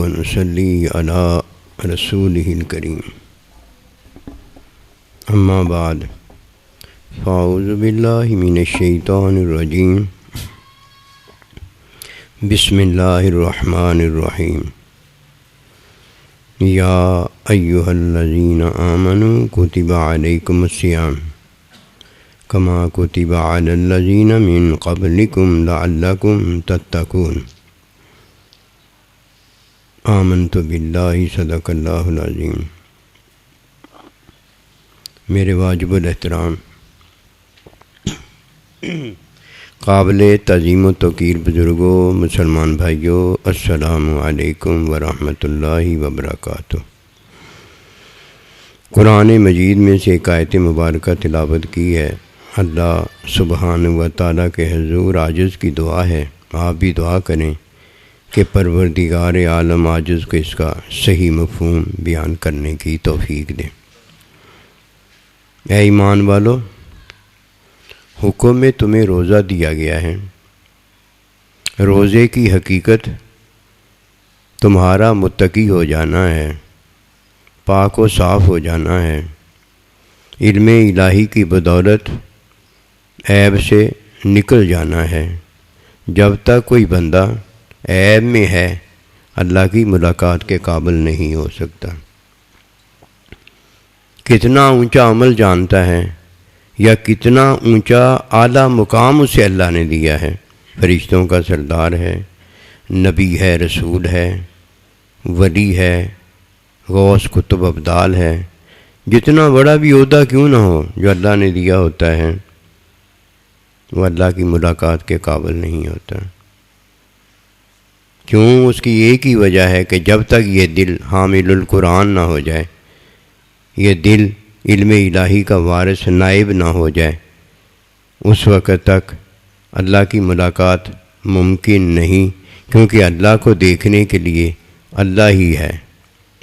ونصلي على رسوله الكريم أما بعد فأعوذ بالله من الشيطان الرجيم بسم الله الرحمن الرحيم يا أيها الذين آمنوا كتب عليكم الصيام كما كتب على الذين من قبلكم لعلكم تتقون آمنت باللہ صدق اللہ العظیم۔ میرے واجب الاحترام قابل تعظیم و توقیر بزرگوں، مسلمان بھائیوں، السلام علیکم ورحمۃ اللہ وبرکاتہ۔ قرآن مجید میں سے ایک آیت مبارکہ تلاوت کی ہے۔ اللہ سبحانہ و تعالیٰ کے حضور عاجز کی دعا ہے، آپ بھی دعا کریں کہ پروردگار عالم عاجز کو اس کا صحیح مفہوم بیان کرنے کی توفیق دیں۔ اے ایمان والو، حکم میں تمہیں روزہ دیا گیا ہے۔ روزے کی حقیقت تمہارا متقی ہو جانا ہے، پاک و صاف ہو جانا ہے، علم الہی کی بدولت عیب سے نکل جانا ہے۔ جب تک کوئی بندہ عیب میں ہے اللہ کی ملاقات کے قابل نہیں ہو سکتا۔ کتنا اونچا عمل جانتا ہے یا کتنا اونچا اعلیٰ مقام اسے اللہ نے دیا ہے، فرشتوں کا سردار ہے، نبی ہے، رسول ہے، ولی ہے، غوث قطب ابدال ہے، جتنا بڑا بھی عہدہ کیوں نہ ہو جو اللہ نے دیا ہوتا ہے، وہ اللہ کی ملاقات کے قابل نہیں ہوتا۔ کیوں؟ اس کی ایک ہی وجہ ہے کہ جب تک یہ دل حامل القرآن نہ ہو جائے، یہ دل علم الہی کا وارث نائب نہ ہو جائے، اس وقت تک اللہ کی ملاقات ممکن نہیں، کیونکہ اللہ کو دیکھنے کے لیے اللہ ہی ہے۔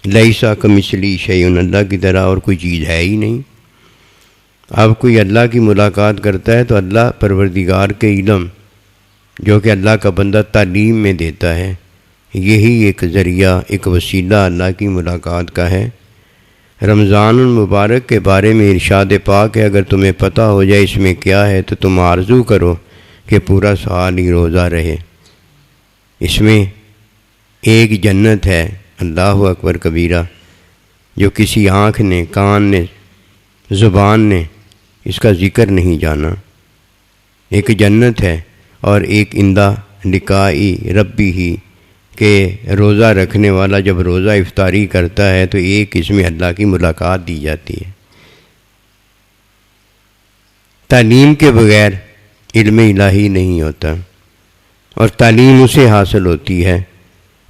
لیسا کمثلہ شیء، اللہ کی طرح اور کوئی چیز ہے ہی نہیں۔ اب کوئی اللہ کی ملاقات کرتا ہے تو اللہ پروردگار کے علم جو کہ اللہ کا بندہ تعلیم میں دیتا ہے، یہی ایک ذریعہ، ایک وسیلہ اللہ کی ملاقات کا ہے۔ رمضان المبارک کے بارے میں ارشاد پاک ہے، اگر تمہیں پتہ ہو جائے اس میں کیا ہے تو تم آرزو کرو کہ پورا سال ہی روزہ رہے۔ اس میں ایک جنت ہے، اللہ اکبر کبیرہ، جو کسی آنکھ نے، کان نے، زبان نے اس کا ذکر نہیں جانا۔ ایک جنت ہے اور ایک اندہ لقائی ربی ہی کہ روزہ رکھنے والا جب روزہ افطاری کرتا ہے تو ایک اس میں اللہ کی ملاقات دی جاتی ہے۔ تعلیم کے بغیر علم الہی نہیں ہوتا، اور تعلیم اسے حاصل ہوتی ہے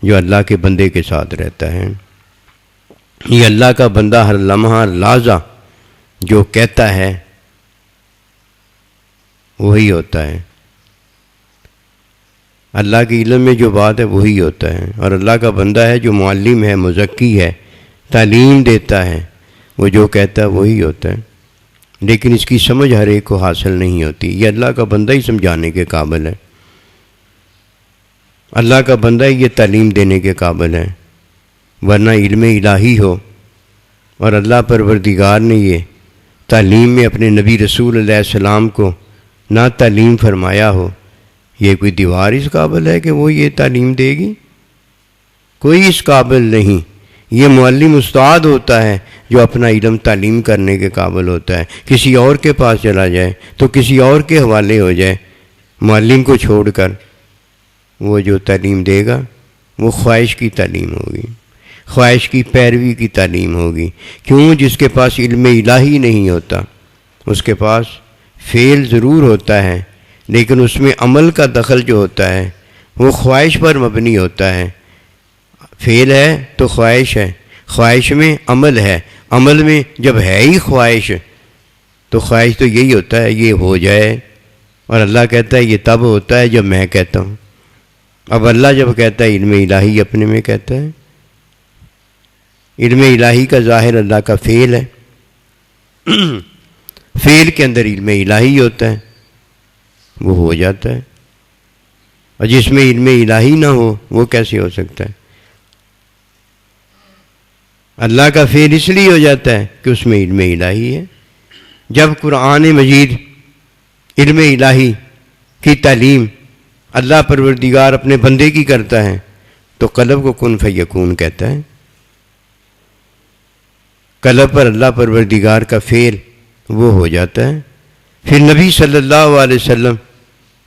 جو اللہ کے بندے کے ساتھ رہتا ہے۔ یہ اللہ کا بندہ ہر لمحہ لحظہ جو کہتا ہے وہی ہوتا ہے، اللہ کے علم میں جو بات ہے وہی ہوتا ہے، اور اللہ کا بندہ ہے جو معلم ہے، مزکی ہے، تعلیم دیتا ہے، وہ جو کہتا ہے وہی ہوتا ہے، لیکن اس کی سمجھ ہر ایک کو حاصل نہیں ہوتی۔ یہ اللہ کا بندہ ہی سمجھانے کے قابل ہے، اللہ کا بندہ ہی یہ تعلیم دینے کے قابل ہے، ورنہ علم الہی ہو اور اللہ پروردگار نے یہ تعلیم میں اپنے نبی رسول علیہ السلام کو نہ تعلیم فرمایا ہو، یہ کوئی دیوار اس قابل ہے کہ وہ یہ تعلیم دے گی؟ کوئی اس قابل نہیں۔ یہ معلم استاد ہوتا ہے جو اپنا علم تعلیم کرنے کے قابل ہوتا ہے۔ کسی اور کے پاس چلا جائے تو کسی اور کے حوالے ہو جائے، معلم کو چھوڑ کر وہ جو تعلیم دے گا وہ خواہش کی تعلیم ہوگی، خواہش کی پیروی کی تعلیم ہوگی۔ کیوں؟ جس کے پاس علم الہی نہیں ہوتا، اس کے پاس فعل ضرور ہوتا ہے لیکن اس میں عمل کا دخل جو ہوتا ہے وہ خواہش پر مبنی ہوتا ہے۔ فعل ہے تو خواہش ہے، خواہش میں عمل ہے، عمل میں جب ہے ہی خواہش تو خواہش تو یہی ہوتا ہے یہ ہو جائے، اور اللہ کہتا ہے یہ تب ہوتا ہے جب میں کہتا ہوں۔ اب اللہ جب کہتا ہے علم الہی اپنے میں کہتا ہے، علم الہی کا ظاہر اللہ کا فعل ہے، فعل کے اندر علم الہی ہوتا ہے، وہ ہو جاتا ہے، اور جس میں علم الہی نہ ہو وہ کیسے ہو سکتا ہے؟ اللہ کا فعل اس لیے ہو جاتا ہے کہ اس میں علم الہی ہے۔ جب قرآن مجید علم الہی کی تعلیم اللہ پروردگار اپنے بندے کی کرتا ہے تو قلب کو کن فیکون کہتا ہے۔ قلب پر اللہ پروردگار کا فعل وہ ہو جاتا ہے۔ پھر نبی صلی اللہ علیہ وسلم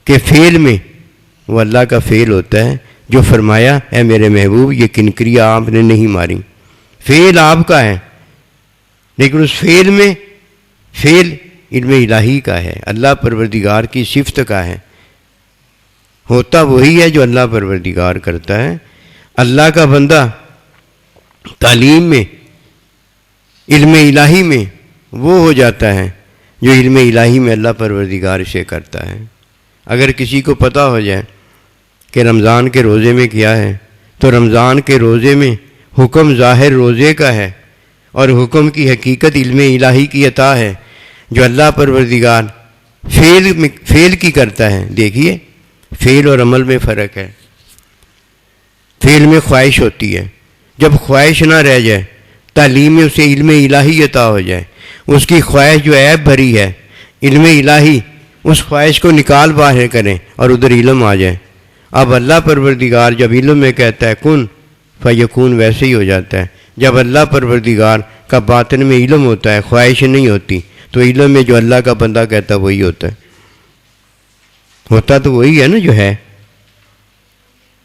کے فعل میں وہ اللہ کا فعل ہوتا ہے جو فرمایا اے میرے محبوب یہ کنکریاں آپ نے نہیں ماری، فعل آپ کا ہے، لیکن اس فعل میں فعل علم الہی کا ہے، اللہ پروردگار کی صفت کا ہے، ہوتا وہی ہے جو اللہ پروردگار کرتا ہے۔ اللہ کا بندہ تعلیم میں علم الہی میں وہ ہو جاتا ہے جو علم الہی میں اللہ پروردگار سے کرتا ہے۔ اگر کسی کو پتہ ہو جائے کہ رمضان کے روزے میں کیا ہے تو رمضان کے روزے میں حکم ظاہر روزے کا ہے اور حکم کی حقیقت علم الہی کی عطا ہے جو اللہ پروردگار فعل کی کرتا ہے۔ دیکھیے فعل اور عمل میں فرق ہے۔ فعل میں خواہش ہوتی ہے، جب خواہش نہ رہ جائے تعلیم میں اسے علم الہی عطا ہو جائے، اس کی خواہش جو عیب بھری ہے علم الہی اس خواہش کو نکال باہر کریں اور ادھر علم آ جائے۔ اب اللہ پروردگار جب علم میں کہتا ہے کن فیکون ویسے ہی ہو جاتا ہے۔ جب اللہ پروردگار کا باطن میں علم ہوتا ہے، خواہش نہیں ہوتی، تو علم میں جو اللہ کا بندہ کہتا ہے وہی ہوتا ہے۔ ہوتا تو وہی ہے نا جو ہے،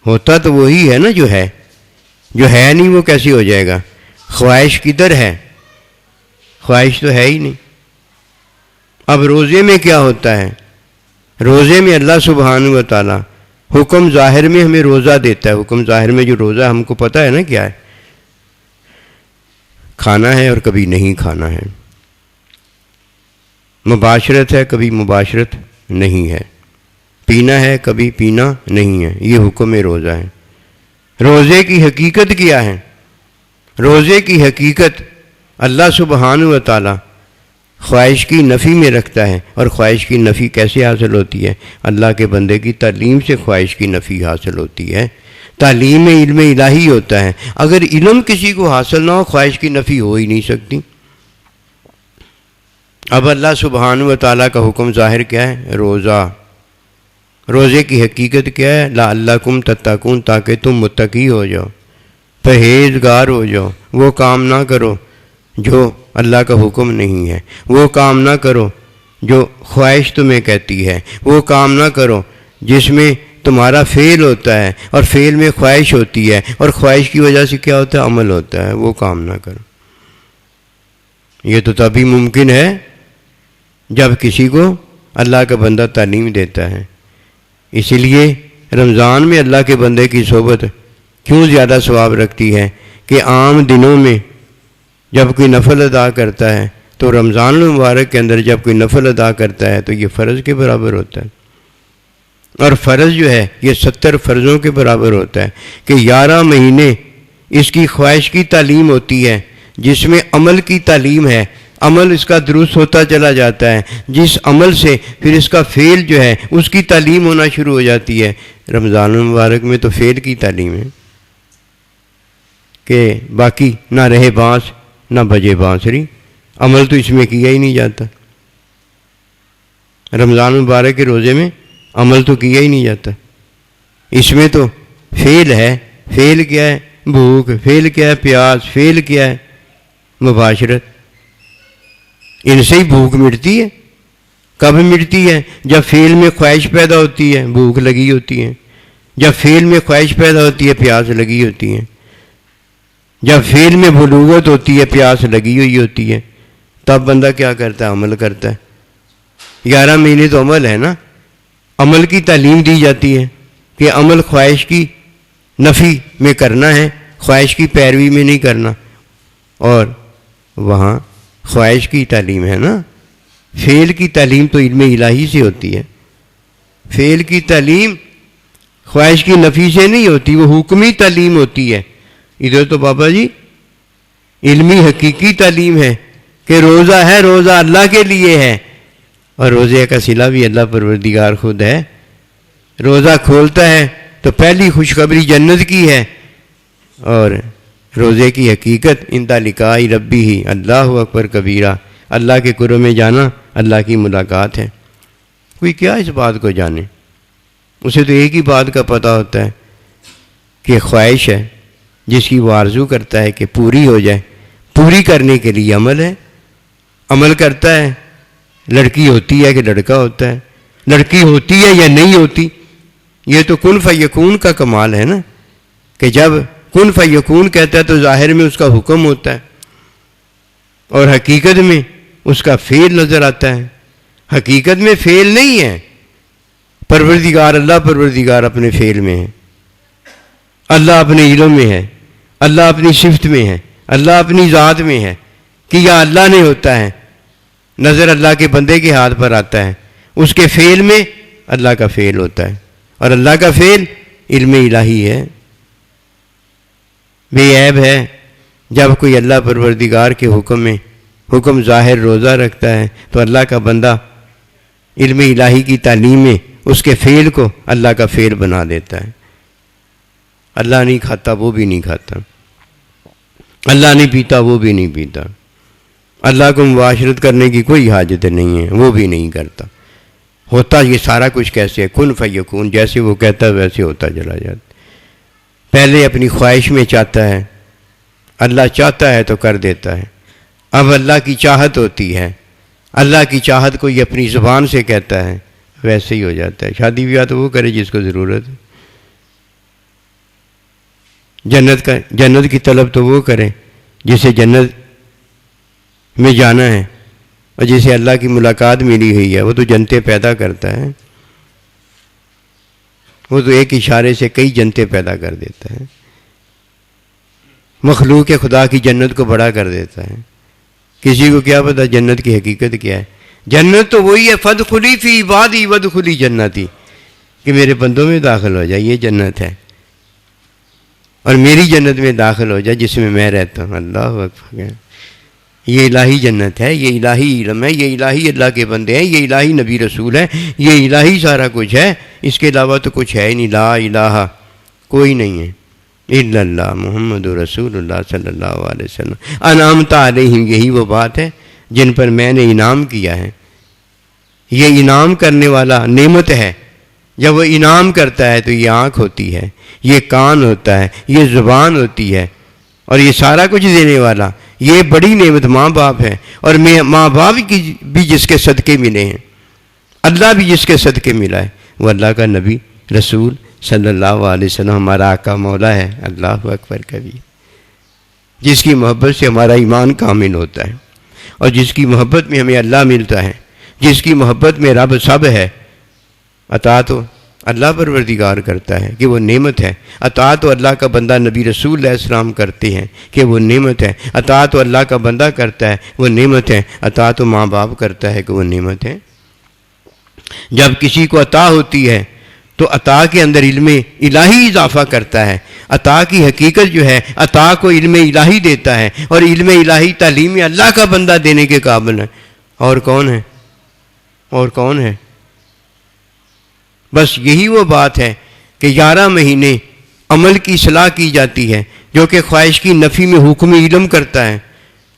ہوتا تو وہی ہے نا جو ہے نہیں وہ کیسی ہو جائے گا؟ خواہش کدھر ہے؟ خواہش تو ہے ہی نہیں۔ اب روزے میں کیا ہوتا ہے؟ روزے میں اللہ سبحانہ و تعالی حکم ظاہر میں ہمیں روزہ دیتا ہے۔ حکم ظاہر میں جو روزہ ہم کو پتہ ہے نا کیا ہے، کھانا ہے اور کبھی نہیں کھانا ہے، مباشرت ہے کبھی مباشرت نہیں ہے، پینا ہے کبھی پینا نہیں ہے، یہ حکم روزہ ہے۔ روزے کی حقیقت کیا ہے؟ روزے کی حقیقت اللہ سبحانہ و تعالی خواہش کی نفی میں رکھتا ہے، اور خواہش کی نفی کیسے حاصل ہوتی ہے؟ اللہ کے بندے کی تعلیم سے خواہش کی نفی حاصل ہوتی ہے۔ تعلیم میں علم الہی ہوتا ہے، اگر علم کسی کو حاصل نہ ہو خواہش کی نفی ہو ہی نہیں سکتی۔ اب اللہ سبحانہ و تعالیٰ کا حکم ظاہر کیا ہے؟ روزہ۔ روزے کی حقیقت کیا ہے؟ لعلکم تتقون، تاکہ تم متقی ہو جاؤ، پرہیزگار ہو جاؤ، وہ کام نہ کرو جو اللہ کا حکم نہیں ہے، وہ کام نہ کرو جو خواہش تمہیں کہتی ہے، وہ کام نہ کرو جس میں تمہارا فعل ہوتا ہے اور فعل میں خواہش ہوتی ہے، اور خواہش کی وجہ سے کیا ہوتا ہے؟ عمل ہوتا ہے، وہ کام نہ کرو۔ یہ تو تبھی ممکن ہے جب کسی کو اللہ کا بندہ تعلیم دیتا ہے۔ اسی لیے رمضان میں اللہ کے بندے کی صحبت کیوں زیادہ ثواب رکھتی ہے کہ عام دنوں میں جب کوئی نفل ادا کرتا ہے تو رمضان المبارک کے اندر جب کوئی نفل ادا کرتا ہے تو یہ فرض کے برابر ہوتا ہے، اور فرض جو ہے یہ 70 فرضوں کے برابر ہوتا ہے کہ 11 مہینے اس کی خواہش کی تعلیم ہوتی ہے جس میں عمل کی تعلیم ہے، عمل اس کا درست ہوتا چلا جاتا ہے، جس عمل سے پھر اس کا فعل جو ہے اس کی تعلیم ہونا شروع ہو جاتی ہے۔ رمضان المبارک میں تو فعل کی تعلیم ہے کہ باقی نہ رہے بانس نہ بجے بانسری، عمل تو اس میں کیا ہی نہیں جاتا۔ رمضان المبارک کے روزے میں عمل تو کیا ہی نہیں جاتا، اس میں تو فعل ہے۔ فعل کیا ہے؟ بھوک، فعل کیا ہے؟ پیاس، فعل کیا ہے؟ مباشرت۔ ان سے ہی بھوک مٹتی ہے۔ کب مٹتی ہے؟ جب فعل میں خواہش پیدا ہوتی ہے، بھوک لگی ہوتی ہے، جب فعل میں خواہش پیدا ہوتی ہے پیاس لگی ہوتی ہے، جب فعل میں بلوغت ہوتی ہے پیاس لگی ہوئی ہوتی ہے، تب بندہ کیا کرتا ہے؟ عمل کرتا ہے۔ 11 مہینے تو عمل ہے نا، عمل کی تعلیم دی جاتی ہے کہ عمل خواہش کی نفی میں کرنا ہے، خواہش کی پیروی میں نہیں کرنا، اور وہاں خواہش کی تعلیم ہے نا۔ فعل کی تعلیم تو علم الہی سے ہوتی ہے، فعل کی تعلیم خواہش کی نفی سے نہیں ہوتی، وہ حکمی تعلیم ہوتی ہے۔ ادھر تو بابا جی علمی حقیقی تعلیم ہے کہ روزہ ہے، روزہ اللہ کے لیے ہے، اور روزے کا صلہ بھی اللہ پروردگار خود ہے۔ روزہ کھولتا ہے تو پہلی خوشخبری جنت کی ہے، اور روزے کی حقیقت اندا لقاء ربی ہی اللہ اکبر کبیرہ، اللہ کے قرب میں جانا اللہ کی ملاقات ہے۔ کوئی کیا اس بات کو جانے، اسے تو ایک ہی بات کا پتہ ہوتا ہے کہ خواہش ہے جس کی وہ آرزو کرتا ہے کہ پوری ہو جائے، پوری کرنے کے لیے عمل ہے، عمل کرتا ہے۔ لڑکی ہوتی ہے کہ لڑکا ہوتا ہے، لڑکی ہوتی ہے یا نہیں ہوتی، یہ تو کن فیکون کا کمال ہے نا، کہ جب کن فیکون کہتا ہے تو ظاہر میں اس کا حکم ہوتا ہے اور حقیقت میں اس کا فعل نظر آتا ہے۔ حقیقت میں فعل نہیں ہے، پروردگار اللہ پروردگار اپنے فعل میں ہے، اللہ اپنے علم میں ہے، اللہ اپنی صفت میں ہے، اللہ اپنی ذات میں ہے، کہ یا اللہ نے ہوتا ہے، نظر اللہ کے بندے کے ہاتھ پر آتا ہے، اس کے فعل میں اللہ کا فعل ہوتا ہے، اور اللہ کا فعل علم الہی ہے، بے عیب ہے۔ جب کوئی اللہ پروردگار کے حکم میں حکم ظاہر روزہ رکھتا ہے تو اللہ کا بندہ علم الہی کی تعلیم میں اس کے فعل کو اللہ کا فعل بنا دیتا ہے۔ اللہ نہیں کھاتا وہ بھی نہیں کھاتا، اللہ نہیں پیتا وہ بھی نہیں پیتا، اللہ کو مباشرت کرنے کی کوئی حاجت نہیں ہے، وہ بھی نہیں کرتا۔ ہوتا یہ سارا کچھ کیسے ہے؟ کن فیکون، جیسے وہ کہتا ہے ویسے ہوتا چلا جاتا۔ پہلے اپنی خواہش میں چاہتا ہے، اللہ چاہتا ہے تو کر دیتا ہے۔ اب اللہ کی چاہت ہوتی ہے، اللہ کی چاہت کو یہ اپنی زبان سے کہتا ہے، ویسے ہی ہو جاتا ہے۔ شادی بیاہ تو وہ کرے جس کو ضرورت ہے، جنت کی طلب تو وہ کرے جسے جنت میں جانا ہے، اور جسے اللہ کی ملاقات ملی ہوئی ہے، وہ تو جنتیں پیدا کرتا ہے، وہ تو ایک اشارے سے کئی جنتیں پیدا کر دیتا ہے، مخلوق خدا کی جنت کو بڑا کر دیتا ہے۔ کسی کو کیا پتا جنت کی حقیقت کیا ہے؟ جنت تو وہی ہے، فادخلی فی عبادی وادخلی جنتی، کہ میرے بندوں میں داخل ہو جائے، یہ جنت ہے، اور میری جنت میں داخل ہو جائے جس میں میں رہتا ہوں۔ اللہ اکبر، یہ الہی جنت ہے، یہ الہی علم ہے، یہ الہی اللہ کے بندے ہیں، یہ الہی نبی رسول ہے، یہ الہی سارا کچھ ہے، اس کے علاوہ تو کچھ ہے ہی نہیں۔ لا الہ کوئی نہیں ہے الا اللہ محمد رسول اللہ صلی اللہ علیہ وسلم۔ انعمت علیہم، یہی وہ بات ہے جن پر میں نے انعام کیا ہے۔ یہ انعام کرنے والا نعمت ہے، جب وہ انعام کرتا ہے تو یہ آنکھ ہوتی ہے، یہ کان ہوتا ہے، یہ زبان ہوتی ہے، اور یہ سارا کچھ دینے والا، یہ بڑی نعمت ماں باپ ہے، اور ماں باپ کی بھی جس کے صدقے ملے ہیں، اللہ بھی جس کے صدقے ملا ہے، وہ اللہ کا نبی رسول صلی اللہ علیہ وسلم ہمارا آقا مولا ہے۔ اللہ اکبر کبیر، جس کی محبت سے ہمارا ایمان کامل ہوتا ہے، اور جس کی محبت میں ہمیں اللہ ملتا ہے، جس کی محبت میں رب سب ہے۔ عطا تو اللہ پروردگار کرتا ہے کہ وہ نعمت ہے، عطا تو اللہ کا بندہ نبی رسول علیہ السلام کرتے ہیں کہ وہ نعمت ہے، عطا تو اللہ کا بندہ کرتا ہے وہ نعمت ہے، عطا تو ماں باپ کرتا ہے کہ وہ نعمت ہے۔ جب کسی کو عطا ہوتی ہے تو عطا کے اندر علم الہی اضافہ کرتا ہے، عطا کی حقیقت جو ہے عطا کو علم الہی دیتا ہے، اور علم الہی تعلیم اللہ کا بندہ دینے کے قابل ہے۔ اور کون ہے؟ اور کون ہے؟ بس یہی وہ بات ہے کہ 11 مہینے عمل کی اصلاح کی جاتی ہے جو کہ خواہش کی نفی میں حکم علم کرتا ہے۔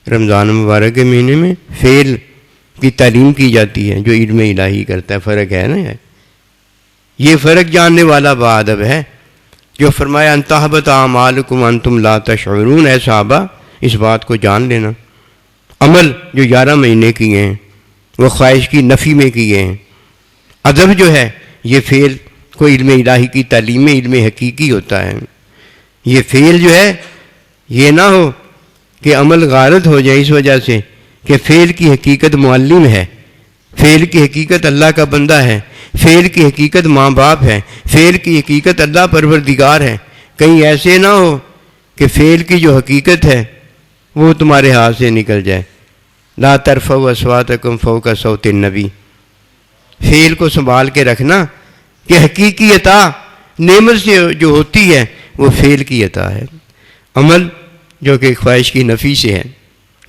رمضان مبارک کے مہینے میں فعل کی تعلیم کی جاتی ہے جو علم الہی کرتا ہے۔ فرق ہے نا، یہ فرق جاننے والا باادب ہے جو فرمایا ان تحبط اعمالکم انتم لا تشعرون۔ اے صحابہ اس بات کو جان لینا، عمل جو 11 مہینے کیے ہیں وہ خواہش کی نفی میں کیے ہیں۔ ادب جو ہے یہ فعل کو علم الہی کی تعلیم میں علم حقیقی ہوتا ہے۔ یہ فعل جو ہے یہ نہ ہو کہ عمل غارت ہو جائے اس وجہ سے کہ فعل کی حقیقت معلم ہے، فعل کی حقیقت اللہ کا بندہ ہے، فعل کی حقیقت ماں باپ ہے، فعل کی حقیقت اللہ پروردگار ہے۔ کہیں ایسے نہ ہو کہ فعل کی جو حقیقت ہے وہ تمہارے ہاتھ سے نکل جائے۔ لا ترفعوا اصواتکم فوق صوت النبی، فعل کو سنبھال کے رکھنا کہ حقیقی عطا نعمت سے جو ہوتی ہے وہ فعل کی عطا ہے، عمل جو کہ خواہش کی نفی سے ہے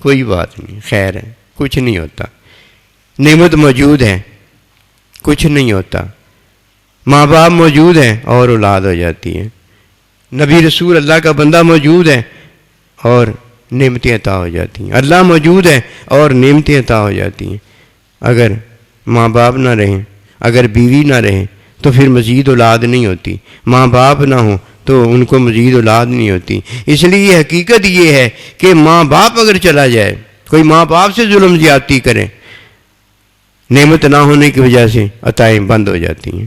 کوئی بات نہیں، خیر ہے، کچھ نہیں ہوتا۔ نعمت موجود ہے، کچھ نہیں ہوتا، ماں باپ موجود ہیں اور اولاد ہو جاتی ہے، نبی رسول اللہ کا بندہ موجود ہے اور نعمتیں عطا ہو جاتی ہیں۔ اللہ موجود ہے اور نعمتیں عطا ہو جاتی ہیں۔ اگر ماں باپ نہ رہیں، اگر بیوی نہ رہیں تو پھر مزید اولاد نہیں ہوتی، ماں باپ نہ ہوں تو ان کو مزید اولاد نہیں ہوتی۔ اس لیے حقیقت یہ ہے کہ ماں باپ اگر چلا جائے، کوئی ماں باپ سے ظلم زیادتی کرے، نعمت نہ ہونے کی وجہ سے عطائیں بند ہو جاتی ہیں،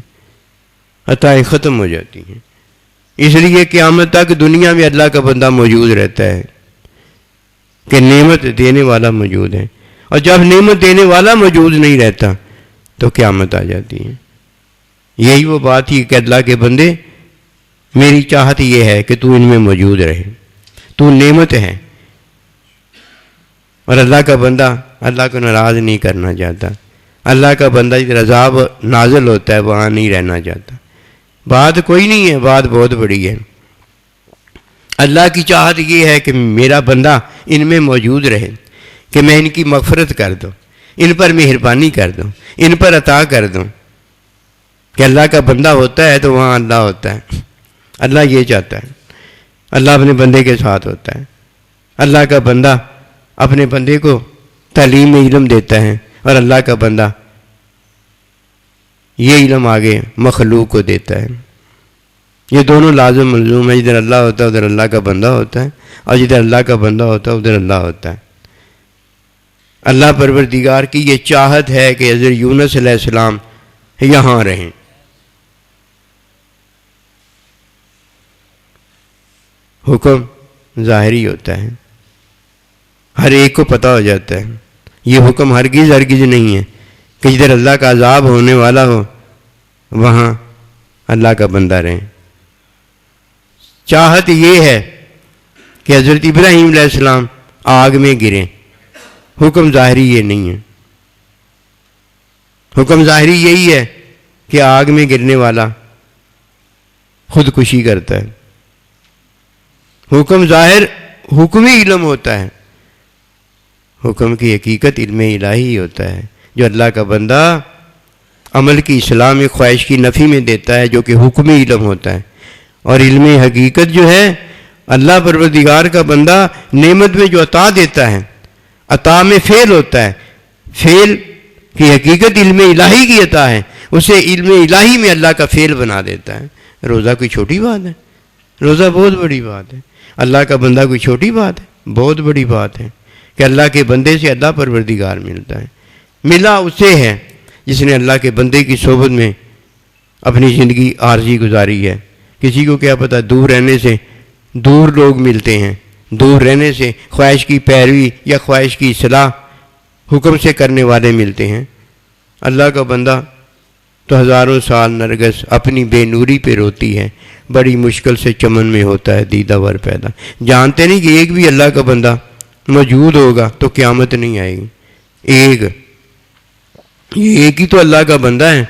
عطائیں ختم ہو جاتی ہیں۔ اس لیے قیامت تک دنیا میں اللہ کا بندہ موجود رہتا ہے کہ نعمت دینے والا موجود ہے، اور جب نعمت دینے والا موجود نہیں رہتا تو قیامت آ جاتی ہے۔ یہی وہ بات ہی کہ اللہ کے بندے، میری چاہت یہ ہے کہ تو ان میں موجود رہے، تو نعمت ہے، اور اللہ کا بندہ اللہ کو ناراض نہیں کرنا چاہتا۔ اللہ کا بندہ جدھر عذاب نازل ہوتا ہے وہاں نہیں رہنا چاہتا۔ بات کوئی نہیں ہے، بات بہت بڑی ہے۔ اللہ کی چاہت یہ ہے کہ میرا بندہ ان میں موجود رہے، کہ میں ان کی مغفرت کر دوں، ان پر مہربانی کر دوں، ان پر عطا کر دوں۔ کہ اللہ کا بندہ ہوتا ہے تو وہاں اللہ ہوتا ہے۔ اللہ یہ چاہتا ہے، اللہ اپنے بندے کے ساتھ ہوتا ہے۔ اللہ کا بندہ اپنے بندے کو تعلیم علم دیتا ہے، اور اللہ کا بندہ یہ علم آگے مخلوق کو دیتا ہے۔ یہ دونوں لازم ملزوم ہے، جدھر اللہ ہوتا ہے ادھر اللہ کا بندہ ہوتا ہے، اور جدھر اللہ کا بندہ ہوتا ہے ادھر اللہ ہوتا ہے۔ اللہ پروردگار کی یہ چاہت ہے کہ حضرت یونس علیہ السلام یہاں رہیں۔ حکم ظاہری ہوتا ہے، ہر ایک کو پتہ ہو جاتا ہے۔ یہ حکم ہرگز نہیں ہے کہ جدھر اللہ کا عذاب ہونے والا ہو وہاں اللہ کا بندہ رہے۔ چاہت یہ ہے کہ حضرت ابراہیم علیہ السلام آگ میں گریں، حکم ظاہری یہ نہیں ہے۔ حکم ظاہری یہی ہے کہ آگ میں گرنے والا خودکشی کرتا ہے۔ حکم ظاہر حکمی علم ہوتا ہے، حکم کی حقیقت علم الہی ہوتا ہے، جو اللہ کا بندہ عمل کی اصلاح میں خواہش کی نفی میں دیتا ہے، جو کہ حکمی علم ہوتا ہے۔ اور علم حقیقت جو ہے اللہ پروردگار کا بندہ نعمت میں جو عطا دیتا ہے، عطا میں فعل ہوتا ہے، فعل کی حقیقت علم الہی کی عطا ہے، اسے علم الہی میں اللہ کا فعل بنا دیتا ہے۔ روزہ کوئی چھوٹی بات ہے؟ روزہ بہت بڑی بات ہے۔ اللہ کا بندہ کوئی چھوٹی بات ہے؟ بہت بڑی بات ہے کہ اللہ کے بندے سے اللہ پروردگار ملتا ہے۔ ملا اس سے ہے جس نے اللہ کے بندے کی صحبت میں اپنی زندگی عارضی گزاری ہے۔ کسی کو کیا پتہ، دور رہنے سے دور لوگ ملتے ہیں، دور رہنے سے خواہش کی پیروی یا خواہش کی اصلاح حکم سے کرنے والے ملتے ہیں۔ اللہ کا بندہ تو ہزاروں سال نرگس اپنی بے نوری پہ روتی ہے، بڑی مشکل سے چمن میں ہوتا ہے دیدہ ور پیدا۔ جانتے نہیں کہ ایک بھی اللہ کا بندہ موجود ہوگا تو قیامت نہیں آئے گی۔ ایک ہی تو اللہ کا بندہ ہے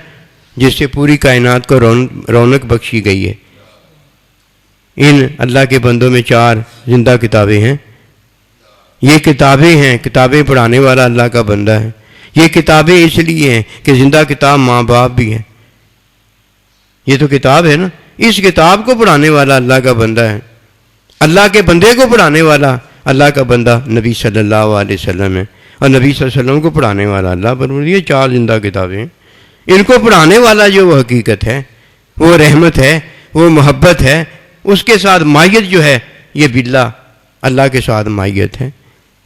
جس سے پوری کائنات کو رونق بخشی گئی ہے۔ ان اللہ کے بندوں میں 4 زندہ کتابیں ہیں۔ یہ کتابیں ہیں، کتابیں پڑھانے والا اللہ کا بندہ ہے۔ یہ کتابیں اس لیے ہیں کہ زندہ کتاب ماں باپ بھی ہیں۔ یہ تو کتاب ہے نا، اس کتاب کو پڑھانے والا اللہ کا بندہ ہے۔ اللہ کے بندے کو پڑھانے والا اللہ کا بندہ نبی صلی اللہ علیہ وسلم ہے، اور نبی صلی اللہ علیہ وسلم کو پڑھانے والا اللہ پر۔ یہ 4 زندہ کتابیں ہیں، ان کو پڑھانے والا جو وہ حقیقت ہے، وہ رحمت ہے، وہ محبت ہے، اس کے ساتھ مائیت جو ہے یہ باللہ اللہ کے ساتھ مائیت ہے۔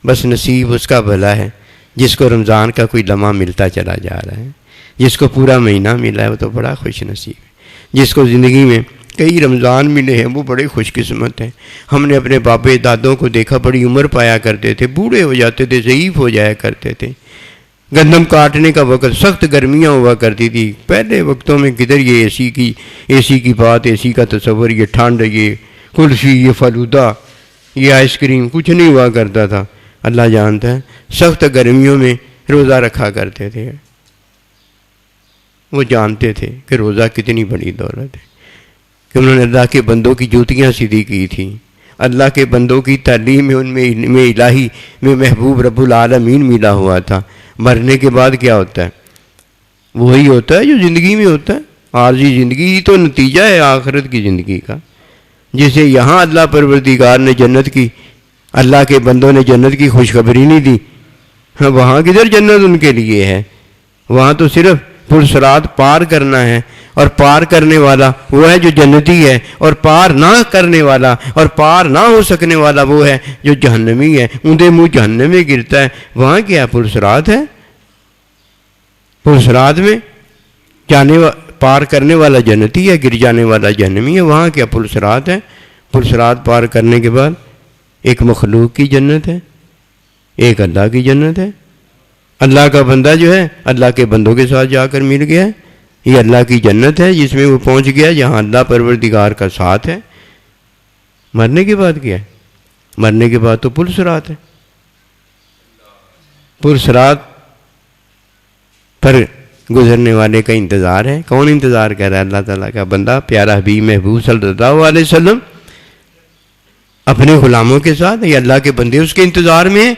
بس نصیب اس کا بھلا ہے جس کو رمضان کا کوئی لمحہ ملتا چلا جا رہا ہے، جس کو پورا مہینہ ملا ہے وہ تو بڑا خوش نصیب ہے۔ جس کو زندگی میں کئی رمضان ملے ہیں وہ بڑے خوش قسمت ہیں۔ ہم نے اپنے باپے دادوں کو دیکھا، بڑی عمر پایا کرتے تھے، بوڑھے ہو جاتے تھے، ضعیف ہو جایا کرتے تھے۔ گندم کاٹنے کا وقت، سخت گرمیاں ہوا کرتی تھی۔ پہلے وقتوں میں کدھر یہ اے سی کی بات، اے سی کا تصور، یہ ٹھنڈ، یہ کلفی، یہ فلودہ، یہ آئس کریم، کچھ نہیں ہوا کرتا تھا۔ اللہ جانتا ہے، سخت گرمیوں میں روزہ رکھا کرتے تھے۔ وہ جانتے تھے کہ روزہ کتنی بڑی دولت ہے، کہ انہوں نے اللہ کے بندوں کی جوتیاں سیدھی کی تھیں۔ اللہ کے بندوں کی تعلیم میں ان میں علم الہی میں محبوب رب العالمین ملا ہوا تھا۔ مرنے کے بعد کیا ہوتا ہے؟ وہی ہوتا ہے جو زندگی میں ہوتا ہے۔ عارضی زندگی تو نتیجہ ہے آخرت کی زندگی کا، جسے یہاں اللہ پروردگار نے جنت کی اللہ کے بندوں نے جنت کی خوشخبری نہیں دی، وہاں کدھر جنت ان کے لیے ہے؟ وہاں تو صرف پرصراط پار کرنا ہے، اور پار کرنے والا وہ ہے جو جنتی ہے، اور پار نہ کرنے والا اور پار نہ ہو سکنے والا وہ ہے جو جہنمی ہے، اندھے منہ جہنم میں گرتا ہے۔ وہاں کیا پرصراط ہے؟ پرصراط میں پار کرنے والا جنتی ہے، گر جانے والا جہنمی ہے۔ وہاں کیا پرصراط ہے؟ پرصراط پار کرنے کے بعد ایک مخلوق کی جنت ہے، ایک اللہ کی جنت ہے۔ اللہ کا بندہ جو ہے اللہ کے بندوں کے ساتھ جا کر مل گیا ہے، یہ اللہ کی جنت ہے جس میں وہ پہنچ گیا جہاں اللہ پروردگار کا ساتھ ہے۔ مرنے کے بعد کیا ہے؟ مرنے کے بعد تو پرصراط ہے۔ پرصراط پر گزرنے والے کا انتظار ہے۔ کون انتظار کر رہا ہے؟ اللہ تعالیٰ کا بندہ، پیارا حبیب محبوب صلی اللہ علیہ وسلم اپنے غلاموں کے ساتھ، یہ اللہ کے بندے اس کے انتظار میں ہیں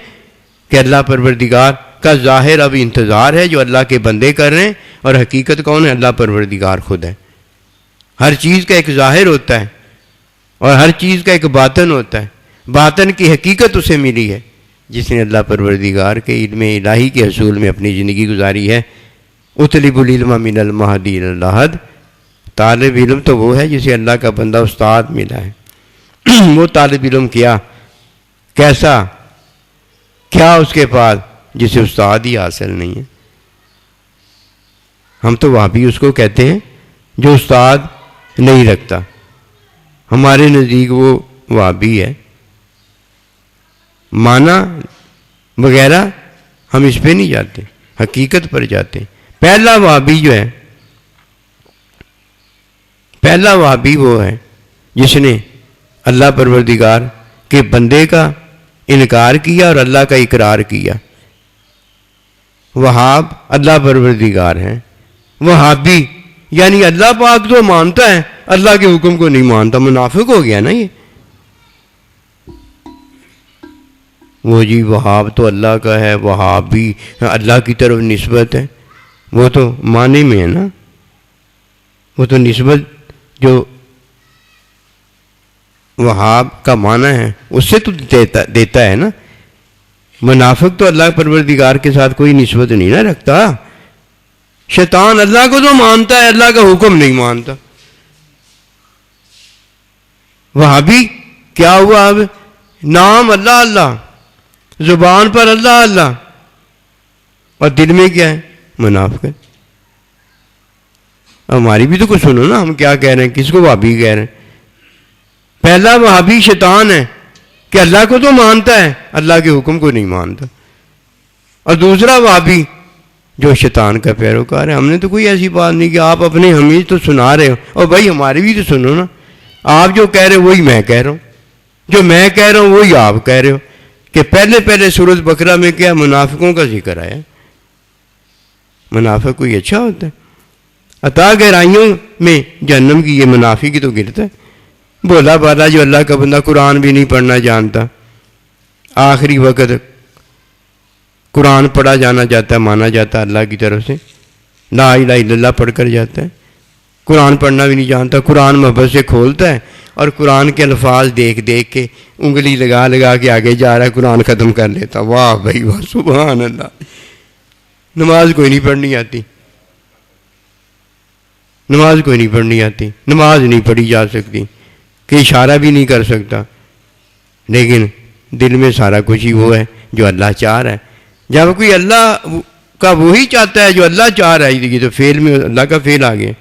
کہ اللہ پروردگار کا ظاہر اب انتظار ہے جو اللہ کے بندے کر رہے ہیں، اور حقیقت کون ہے؟ اللہ پروردگار خود ہے۔ ہر چیز کا ایک ظاہر ہوتا ہے اور ہر چیز کا ایک باطن ہوتا ہے۔ باطن کی حقیقت اسے ملی ہے جس نے اللہ پروردگار کے علم الہی کے حصول میں اپنی زندگی گزاری ہے۔ اطلب العلم من المہدی الی اللحد، طالب علم تو وہ ہے جسے اللہ کا بندہ استاد ملا ہے۔ وہ طالب علم کیسا کیا اس کے پاس جسے استاد ہی حاصل نہیں ہے؟ ہم تو وہابی اس کو کہتے ہیں جو استاد نہیں رکھتا، ہمارے نزدیک وہ وہابی ہے۔ معنی وغیرہ ہم اس پہ نہیں جاتے، حقیقت پر جاتے ہیں۔ پہلا وہابی جو ہے، پہلا وہابی وہ ہے جس نے اللہ پروردگار کے بندے کا انکار کیا اور اللہ کا اقرار کیا۔ وہاب اللہ پروردگار ہیں، وہابی یعنی اللہ پاک تو مانتا ہے، اللہ کے حکم کو نہیں مانتا، منافق ہو گیا نا یہ۔ وہ جی وہاب تو اللہ کا ہے، وہابی اللہ کی طرف نسبت ہے، وہ تو معنی میں ہے نا، وہ تو نسبت جو وہاب کا معنی ہے اس سے تو دیتا ہے نا۔ منافق تو اللہ پروردگار کے ساتھ کوئی نسبت نہیں نہ رکھتا۔ شیطان اللہ کو تو مانتا ہے، اللہ کا حکم نہیں مانتا۔ وہابی کیا ہوا؟ اب نام اللہ اللہ، زبان پر اللہ اللہ، اور دل میں کیا ہے؟ منافقت۔ ہماری بھی تو کچھ سنو نا، ہم کیا کہہ رہے ہیں، کس کو وہابی کہہ رہے ہیں؟ پہلا وہابی شیطان ہے کہ اللہ کو تو مانتا ہے، اللہ کے حکم کو نہیں مانتا، اور دوسرا وہابی جو شیطان کا پیروکار ہے۔ ہم نے تو کوئی ایسی بات نہیں کہ آپ اپنے حمیز تو سنا رہے ہو، اور بھائی ہماری بھی تو سنو نا، آپ جو کہہ رہے ہو وہی میں کہہ رہا ہوں، جو میں کہہ رہا ہوں وہی آپ کہہ رہے ہو۔ کہ پہلے سورۃ بقرہ میں کیا منافقوں کا ذکر آیا؟ منافق کوئی اچھا ہوتا ہے؟ عطا گہرائیوں میں جہنم کی یہ منافق ہی تو گرتا ہے۔ بولا بالا جو اللہ کا بندہ قرآن بھی نہیں پڑھنا جانتا، آخری وقت قرآن پڑھا جانا جاتا ہے، مانا جاتا ہے اللہ کی طرف سے، لا الہ الا اللہ پڑھ کر جاتا ہے، قرآن پڑھنا بھی نہیں جانتا، قرآن محبت سے کھولتا ہے اور قرآن کے الفاظ دیکھ دیکھ کے انگلی لگا لگا کے آگے جا رہا ہے، قرآن ختم کر لیتا۔ واہ بھائی واہ، سبحان اللہ۔ نماز کوئی نہیں پڑھنی آتی، نماز کوئی نہیں پڑھنی آتی، نماز نہیں پڑھی جا سکتی، کہ اشارہ بھی نہیں کر سکتا، لیکن دل میں سارا کچھ ہی وہ ہے جو اللہ چاہ رہا ہے۔ جب کوئی اللہ کا وہی چاہتا ہے جو اللہ چاہ رہا ہے، یہ تو فعل میں اللہ کا فعل آ گیا،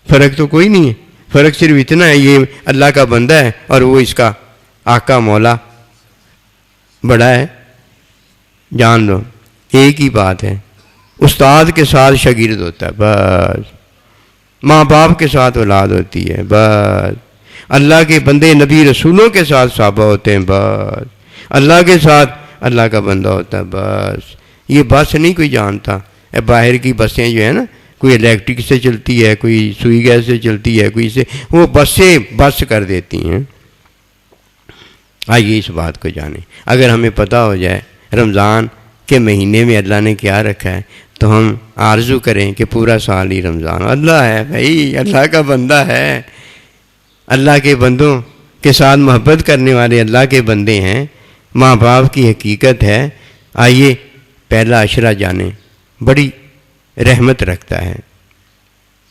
فرق تو کوئی نہیں ہے۔ فرق صرف اتنا ہے، یہ اللہ کا بندہ ہے اور وہ اس کا آقا مولا بڑا ہے۔ جان لو ایک ہی بات ہے، استاد کے ساتھ شاگرد ہوتا ہے بس، ماں باپ کے ساتھ اولاد ہوتی ہے بس، اللہ کے بندے نبی رسولوں کے ساتھ صحابہ ہوتے ہیں بس، اللہ کے ساتھ اللہ کا بندہ ہوتا ہے بس۔ یہ بس نہیں کوئی جانتا، باہر کی بسیں جو ہے نا، کوئی الیکٹرک سے چلتی ہے، کوئی سوئی گیس سے چلتی ہے، کوئی سے، وہ بسیں بس کر دیتی ہیں۔ آئیے اس بات کو جانیں۔ اگر ہمیں پتہ ہو جائے رمضان کے مہینے میں اللہ نے کیا رکھا ہے تو ہم آرزو کریں کہ پورا سال ہی رمضان۔ اللہ ہے بھائی، اللہ کا بندہ ہے، اللہ کے بندوں کے ساتھ محبت کرنے والے اللہ کے بندے ہیں، ماں باپ کی حقیقت ہے۔ آئیے پہلا عشرہ جانیں، بڑی رحمت رکھتا ہے۔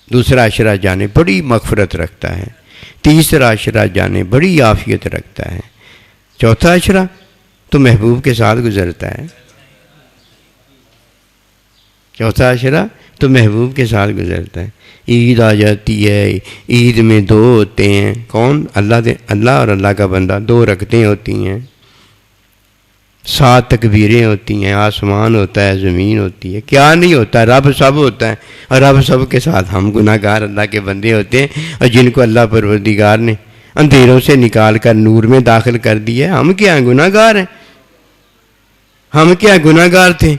دوسرا عشرہ جانے بڑی مغفرت رکھتا ہے۔ تیسرا عشرہ جانے بڑی عافیت رکھتا ہے۔ چوتھا عشرہ تو محبوب کے ساتھ گزرتا ہے۔ چوتھا عشرہ تو محبوب کے ساتھ گزرتا ہے۔ عید آ جاتی ہے، عید میں دو ہوتے ہیں، کون؟ اللہ اور اللہ کا بندہ، 2 رکعتیں ہوتی ہیں، 7 تکبیریں ہوتی ہیں، آسمان ہوتا ہے، زمین ہوتی ہے، کیا نہیں ہوتا، رب سب ہوتا ہے، اور رب سب کے ساتھ ہم گناہ گار اللہ کے بندے ہوتے ہیں، اور جن کو اللہ پروردگار نے اندھیروں سے نکال کر نور میں داخل کر دیا۔ ہم کیا گناہ گار ہیں؟ ہم کیا گناہ گار تھے؟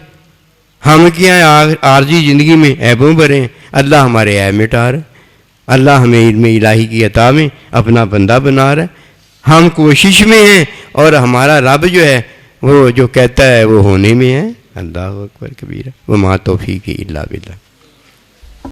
ہم کیا عارضی زندگی میں عیبوں بھرے ہیں؟ اللہ ہمارے عیب مٹا رہا ہے، اللہ ہمیں علم الہی کی عطا میں اپنا بندہ بنا رہا ہے۔ ہم کوشش میں ہیں اور ہمارا رب جو ہے وہ جو کہتا ہے وہ ہونے میں ہے۔ اللہ اکبر کبیرہ وما توفیقی الا باللہ۔